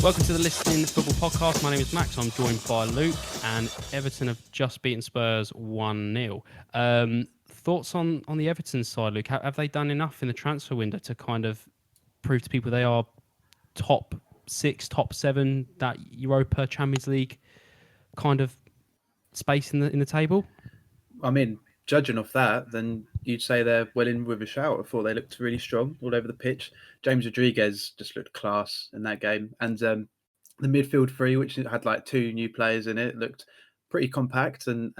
Welcome to the ListenIN Football podcast. My name is Max. I'm joined by Luke, and Everton have just beaten Spurs 1-0. Thoughts on the Everton side, Luke? Have they done enough in the transfer window to kind of prove to people they are top 6, top 7, that Europa Champions League kind of space in the table? I mean, judging off that, then you'd say they're well in with a shout. I thought they looked really strong all over the pitch. James Rodriguez just looked class in that game. And the midfield three, which had like 2 new players in it, looked pretty compact. And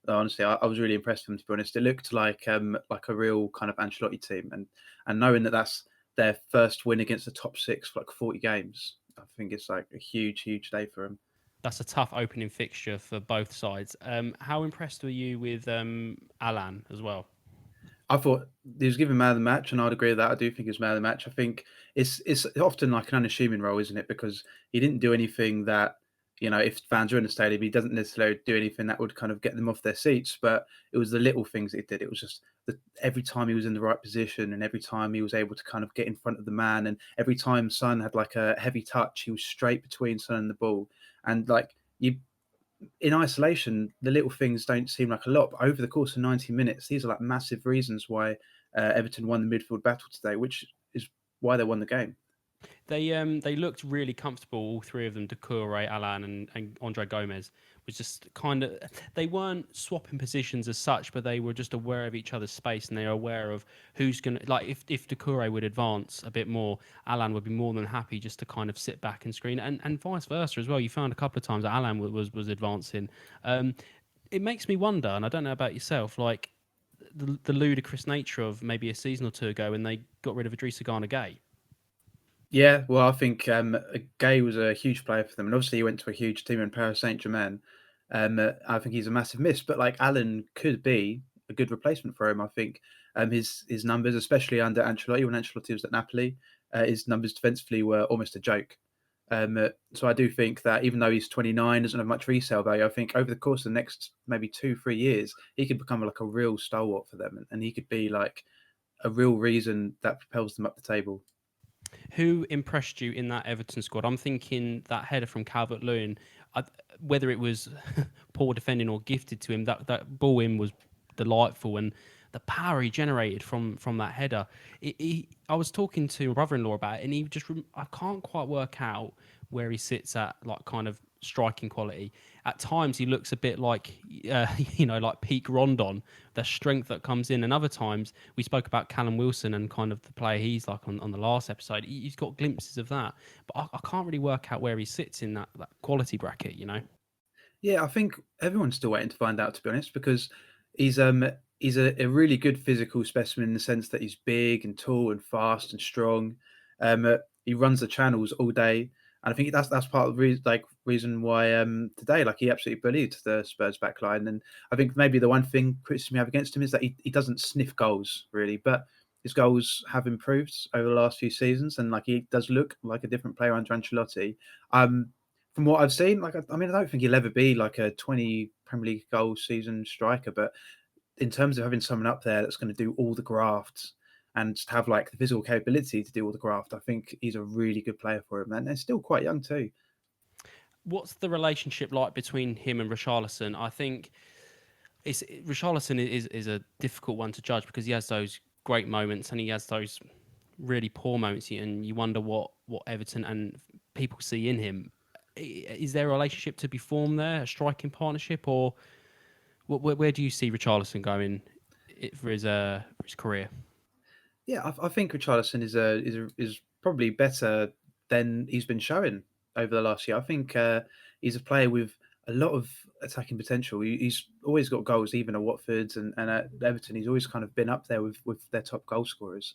honestly, I was really impressed with them, to be honest. It looked like a real kind of Ancelotti team. And knowing that that's their first win against the top 6 for like 40 games, I think it's like a huge, huge day for them. That's a tough opening fixture for both sides. How impressed were you with Allan as well? I thought he was given man of the match, and I'd agree with that. I do think he was man of the match. I think it's often like an unassuming role, isn't it? Because he didn't do anything that, if fans are in the stadium, he doesn't necessarily do anything that would kind of get them off their seats. But it was the little things that he did. It was just every time he was in the right position, and every time he was able to kind of get in front of the man, and every time Son had like a heavy touch, he was straight between Son and the ball. And like you in isolation, the little things don't seem like a lot, but over the course of 90 minutes, these are like massive reasons why Everton won the midfield battle today, which is why they won the game. They looked really comfortable, all three of them, Doucouré, Allan and Andre Gomez. Was just kind of, they weren't swapping positions as such, but they were just aware of each other's space, and they are aware of who's going to, like, if Doucouré would advance a bit more, Allan would be more than happy just to kind of sit back and screen, and vice versa as well. You found a couple of times that Allan was advancing. It makes me wonder, and I don't know about yourself, like the ludicrous nature of maybe a season or two ago when they got rid of Idrissa Gana Gueye. Yeah, well, I think Gay was a huge player for them, and obviously he went to a huge team in Paris Saint-Germain. I think he's a massive miss, but like Allan could be a good replacement for him. I think his numbers, especially under Ancelotti, when Ancelotti was at Napoli, his numbers defensively were almost a joke. So I do think that even though he's 29, doesn't have much resale value, I think over the course of the next maybe 2-3 years, he could become like a real stalwart for them, and he could be like a real reason that propels them up the table. Who impressed you in that Everton squad? I'm thinking that header from Calvert-Lewin, whether it was poor defending or gifted to him, that ball in was delightful, and the power he generated from that header. I was talking to my brother-in-law about it, and I can't quite work out where he sits at, like, kind of striking quality. At times he looks a bit like like peak Rondon, the strength that comes in, and other times we spoke about Callum Wilson and kind of the player he's like on the last episode. He's got glimpses of that, but I can't really work out where he sits in that quality bracket. Yeah, I think everyone's still waiting to find out, to be honest, because he's a really good physical specimen in the sense that he's big and tall and fast and strong. He runs the channels all day, and I think that's part of the reason why today, like, he absolutely bullied the Spurs back line. And I think maybe the one thing criticism you have against him is that he doesn't sniff goals really, but his goals have improved over the last few seasons, and like he does look like a different player under Ancelotti. From what I've seen, like, I mean, I don't think he'll ever be like a 20 Premier League goal season striker, but in terms of having someone up there that's going to do all the grafts and just have like the physical capability to do all the graft, I think he's a really good player for him, and they're still quite young too. What's the relationship like between him and Richarlison? I think Richarlison is a difficult one to judge because he has those great moments and he has those really poor moments, and you wonder what Everton and people see in him. Is there a relationship to be formed there, a striking partnership, or where do you see Richarlison going for his career? Yeah, I think Richarlison is probably better than he's been showing over the last year. I think he's a player with a lot of attacking potential. He's always got goals, even at Watford and at Everton. He's always kind of been up there with their top goal scorers.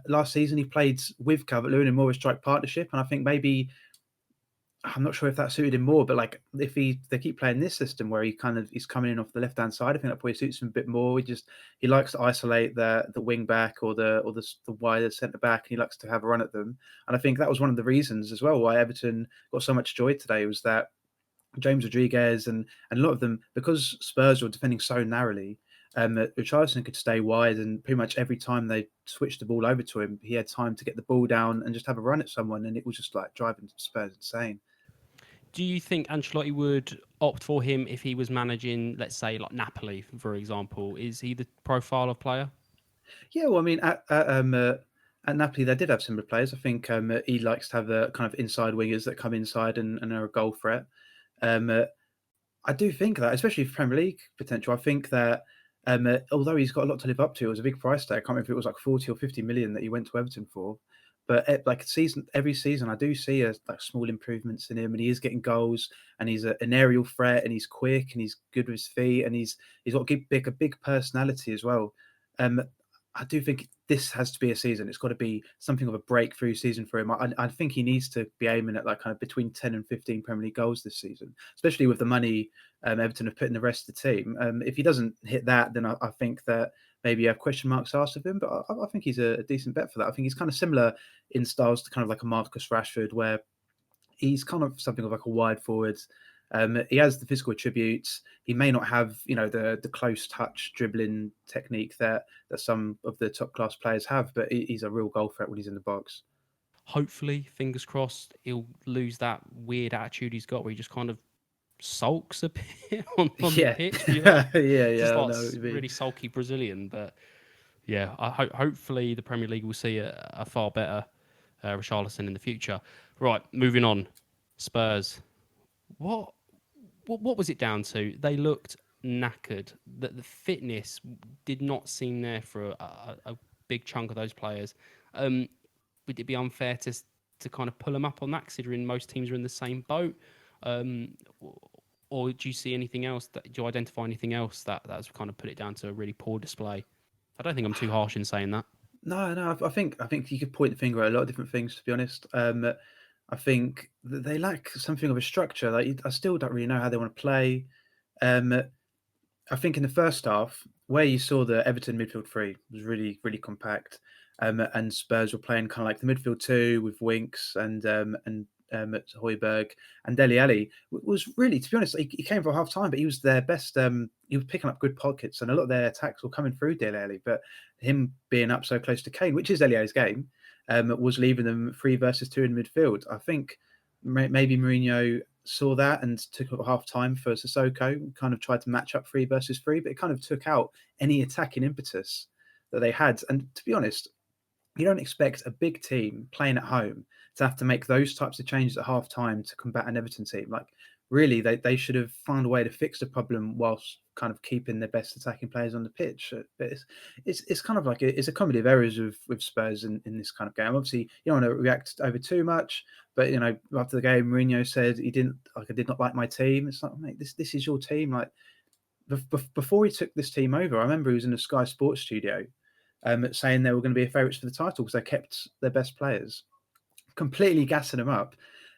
Last season, he played with Calvert-Lewin in more of a strike partnership, and I think maybe I'm not sure if that suited him more, but like if they keep playing this system where he's coming in off the left hand side, I think that probably suits him a bit more. He likes to isolate the wing back or the wider centre back, and he likes to have a run at them. And I think that was one of the reasons as well why Everton got so much joy today, was that James Rodriguez and a lot of them, because Spurs were defending so narrowly, Richarlison could stay wide, and pretty much every time they switched the ball over to him, he had time to get the ball down and just have a run at someone, and it was just like driving Spurs insane. Do you think Ancelotti would opt for him if he was managing, let's say, like Napoli, for example? Is he the profile of player? Yeah, well, I mean, at Napoli, they did have similar players. I think he likes to have the kind of inside wingers that come inside and are a goal threat. Um, uh, I do think that, especially for Premier League potential, I think that although he's got a lot to live up to, it was a big price tag. I can't remember if it was like 40 or 50 million that he went to Everton for. But like every season, I do see like small improvements in him, and he is getting goals, and he's an aerial threat, and he's quick, and he's good with his feet, and he's got a big personality as well. Um, I do think this has to be a season. It's got to be something of a breakthrough season for him. I think he needs to be aiming at like kind of between 10 and 15 Premier League goals this season, especially with the money Everton have put in the rest of the team. If he doesn't hit that, then I think that maybe you have question marks asked of him. But I think he's a decent bet for that. I think he's kind of similar in styles to kind of like a Marcus Rashford, where he's kind of something of like a wide forward. He has the physical attributes. He may not have, the close touch dribbling technique that some of the top class players have, but he's a real goal threat when he's in the box. Hopefully, fingers crossed, he'll lose that weird attitude he's got where he just kind of sulks a bit on the Yeah, pitch. You know, just yeah, I like know what you mean. really sulky Brazilian. But yeah, hopefully the Premier League will see a far better Richarlison in the future. Right, moving on. Spurs. What what was it down to? They looked knackered. That the fitness did not seem there for a big chunk of those players. Um, would it be unfair to kind of pull them up on that, considering most teams are in the same boat? Um, or do you see anything else? Do you identify anything else that's kind of put it down to a really poor display? I don't think I'm too harsh in saying that. No, no, I think you could point the finger at a lot of different things. To be honest, I think that they lack something of a structure. Like I still don't really know how they want to play. Um, I think in the first half, where you saw the Everton midfield three was really, really compact, and Spurs were playing kind of like the midfield two with Winks and Højbjerg and Dele Alli was really, to be honest, he came for half time, but he was their best. He was picking up good pockets, and a lot of their attacks were coming through Dele Alli. But him being up so close to Kane, which is Dele Alli's game, was leaving them 3 versus 2 in midfield. I think maybe Mourinho saw that and took up half time for Sissoko, kind of tried to match up 3 versus 3, but it kind of took out any attacking impetus that they had. And to be honest, you don't expect a big team playing at home to have to make those types of changes at half time to combat an Everton team. Like, really, they should have found a way to fix the problem whilst kind of keeping their best attacking players on the pitch. But it's kind of like it's a comedy of errors with Spurs in this kind of game. Obviously, you don't want to react over too much, but after the game, Mourinho said he didn't like I did not like my team. It's like, mate, this is your team. Like before he took this team over, I remember he was in a Sky Sports studio saying they were going to be favourites for the title because they kept their best players, completely gassing them up.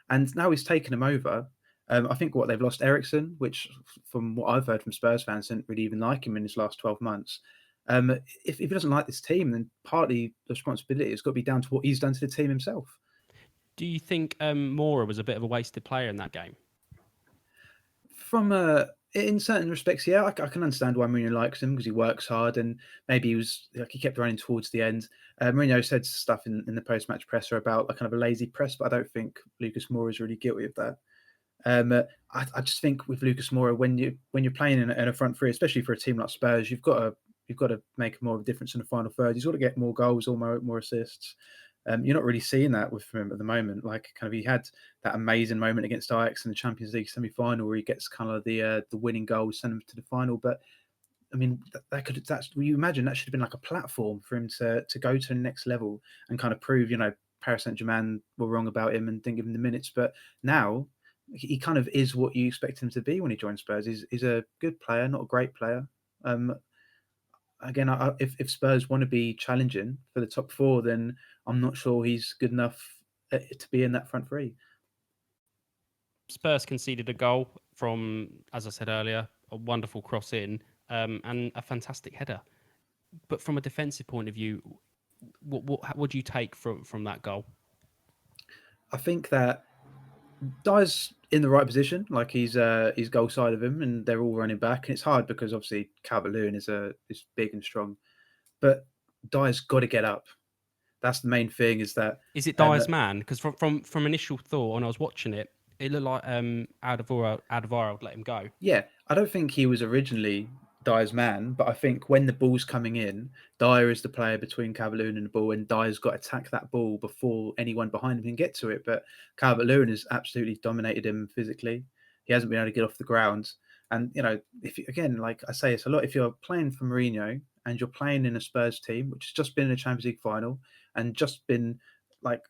And now he's taken them over. I think they've lost Ericsson, which, from what I've heard from Spurs fans, didn't really even like him in his last 12 months. If he doesn't like this team, then partly the responsibility has got to be down to what he's done to the team himself. Do you think Mora was a bit of a wasted player in that game? From in certain respects, yeah, I can understand why Mourinho likes him because he works hard and maybe he kept running towards the end. Mourinho said stuff in the post match presser about a kind of a lazy press, but I don't think Lucas Moura is really guilty of that. Um, uh, I just think with Lucas Moura, when you're playing in a front three, especially for a team like Spurs, you've got to make more of a difference in the final third. He's got to get more goals or more assists. You're not really seeing that with him at the moment. Like, kind of, he had that amazing moment against Ajax in the Champions League semi-final where he gets kind of the winning goal, send them to the final. But I mean, you imagine that should have been like a platform for him to go to the next level and kind of prove, Paris Saint-Germain were wrong about him and didn't give him the minutes. But now he kind of is what you expect him to be when he joins Spurs. He's a good player, not a great player. Um, Again, if Spurs want to be challenging for the top four, then I'm not sure he's good enough to be in that front three. Spurs conceded a goal from, as I said earlier, a wonderful cross in and a fantastic header. But from a defensive point of view, what do you take from that goal? I think that Dyer's in the right position, like he's goal side of him, and they're all running back. And it's hard because obviously Calvert-Lewin is big and strong, but Dyer's got to get up. That's the main thing. Is that Is it Dyer's man? Because from initial thought when I was watching it, it looked like Alderweireld let him go. yeah, I don't think he was originally Dyer's man, but I think when the ball's coming in, Dyer is the player between Calvert-Lewin and the ball, and Dyer's got to attack that ball before anyone behind him can get to it. But Calvert-Lewin has absolutely dominated him physically. He hasn't been able to get off the ground. And, if again, like I say, it's a lot. If you're playing for Mourinho and you're playing in a Spurs team, which has just been in a Champions League final and just been like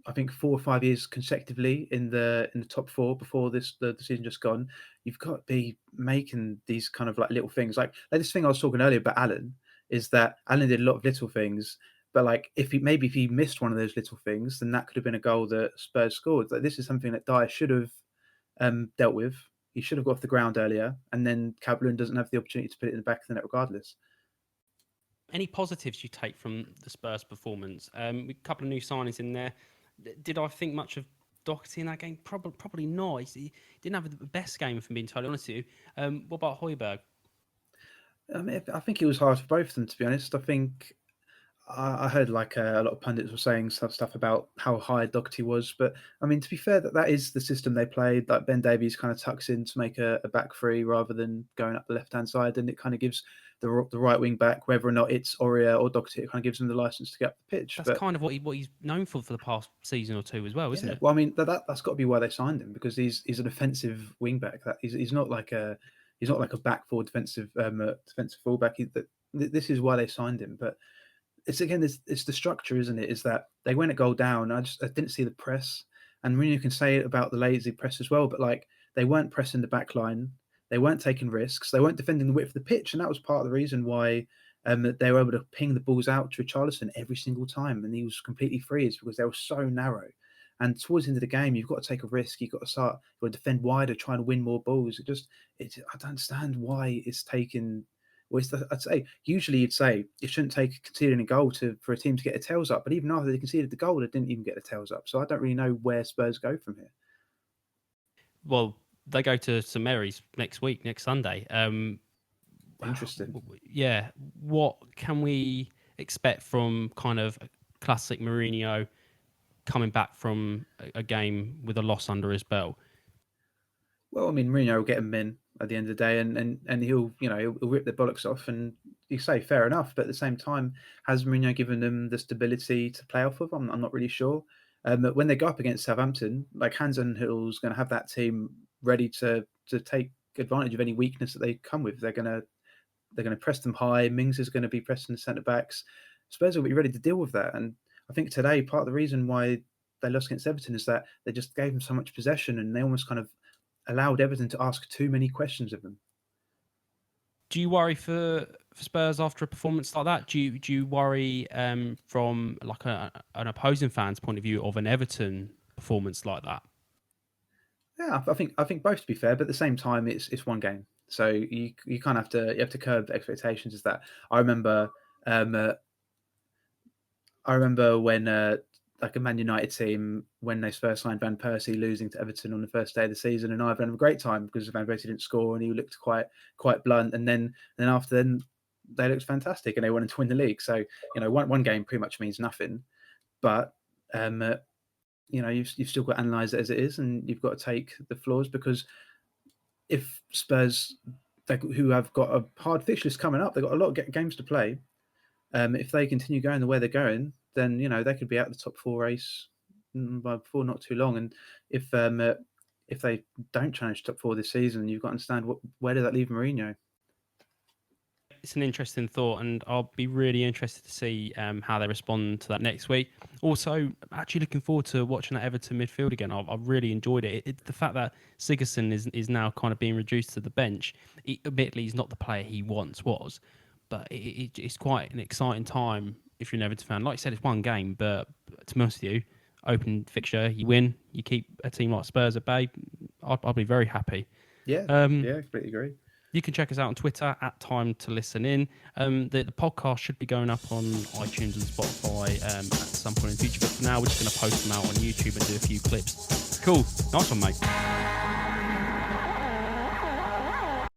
I think 4 or 5 years consecutively in the top four before the season just gone. You've got to be making these kind of like little things. Like this thing I was talking earlier about Allan is that Allan did a lot of little things, but like if he missed one of those little things, then that could have been a goal that Spurs scored. Like this is something that Dyer should have dealt with. He should have got off the ground earlier, and then Calvert-Lewin doesn't have the opportunity to put it in the back of the net regardless. Any positives you take from the Spurs performance? A couple of new signings in there. Did I think much of Doherty in that game? Probably not. He didn't have the best game, if I'm being totally honest with you. What about Højbjerg? I think it was hard for both of them, to be honest. I think I heard like a lot of pundits were saying stuff about how high Doherty was, but I mean, to be fair, that is the system they played. Like Ben Davies kind of tucks in to make a back three rather than going up the left hand side, and it kind of gives the right wing back, whether or not it's Aurier or Doherty, it kind of gives him the license to get up the pitch. That's kind of what he's known for the past season or two as well, isn't it? Well, I mean that's got to be why they signed him, because he's an offensive wing back. That he's not like a back four defensive fullback. This is why they signed him, but it's the structure, isn't it? Is that they went a goal down. I didn't see the press, and Mourinho can say it about the lazy press as well. But like they weren't pressing the back line, they weren't taking risks, they weren't defending the width of the pitch, and that was part of the reason why they were able to ping the balls out to Richarlison every single time, and he was completely free. Is because they were so narrow. And towards the end of the game, you've got to take a risk. You've got to defend wider, trying to win more balls. I don't understand why it's taken. Well, I'd say usually you'd say it shouldn't take conceding a goal for a team to get their tails up, but even after they conceded the goal, they didn't even get their tails up. So I don't really know where Spurs go from here. Well, they go to St Mary's next Sunday. Interesting. Yeah, what can we expect from kind of classic Mourinho coming back from a game with a loss under his belt? Well, I mean, Mourinho will get him in at the end of the day, and he'll rip their bollocks off, and you say fair enough. But at the same time, has Mourinho given them the stability to play off of? I'm not really sure. But when they go up against Southampton, like Hasenhüttl's going to have that team ready to take advantage of any weakness that they come with. They're going to press them high. Mings is going to be pressing the centre backs. Spurs will be ready to deal with that. And I think today part of the reason why they lost against Everton is that they just gave them so much possession, and they almost kind of allowed Everton to ask too many questions of them. Do you worry for Spurs after a performance like that? Do you worry from like an opposing fan's point of view of an Everton performance like that? Yeah, I think both, to be fair, but at the same time, it's one game, so you kind of have to curb expectations. Is that I remember when like a Man United team, when they first signed Van Persie, losing to Everton on the first day of the season, and I've had a great time because Van Persie didn't score and he looked quite blunt, and then after then they looked fantastic and they wanted to win the league. So one game pretty much means nothing, but you've still got to analyse it as it is, and you've got to take the flaws, because if Spurs, who have got a hard fixture list coming up, they've got a lot of games to play. If they continue going the way they're going, then they could be out the top four race before not too long. And if they don't challenge top four this season, you've got to understand where does that leave Mourinho? It's an interesting thought, and I'll be really interested to see how they respond to that next week. Also, actually looking forward to watching that Everton midfield again. I've really enjoyed it. The fact that Sigurdsson is now kind of being reduced to the bench, admittedly, he's not the player he once was, but it's quite an exciting time if you're an Everton fan. Like I said, it's one game, but to be honest with you, open fixture, you win, you keep a team like Spurs at bay, I'll be very happy. Yeah, I completely agree. You can check us out on Twitter at Time to Listen In. The podcast should be going up on iTunes and Spotify at some point in the future, but for now we're just going to post them out on YouTube and do a few clips. Cool. Nice one, mate.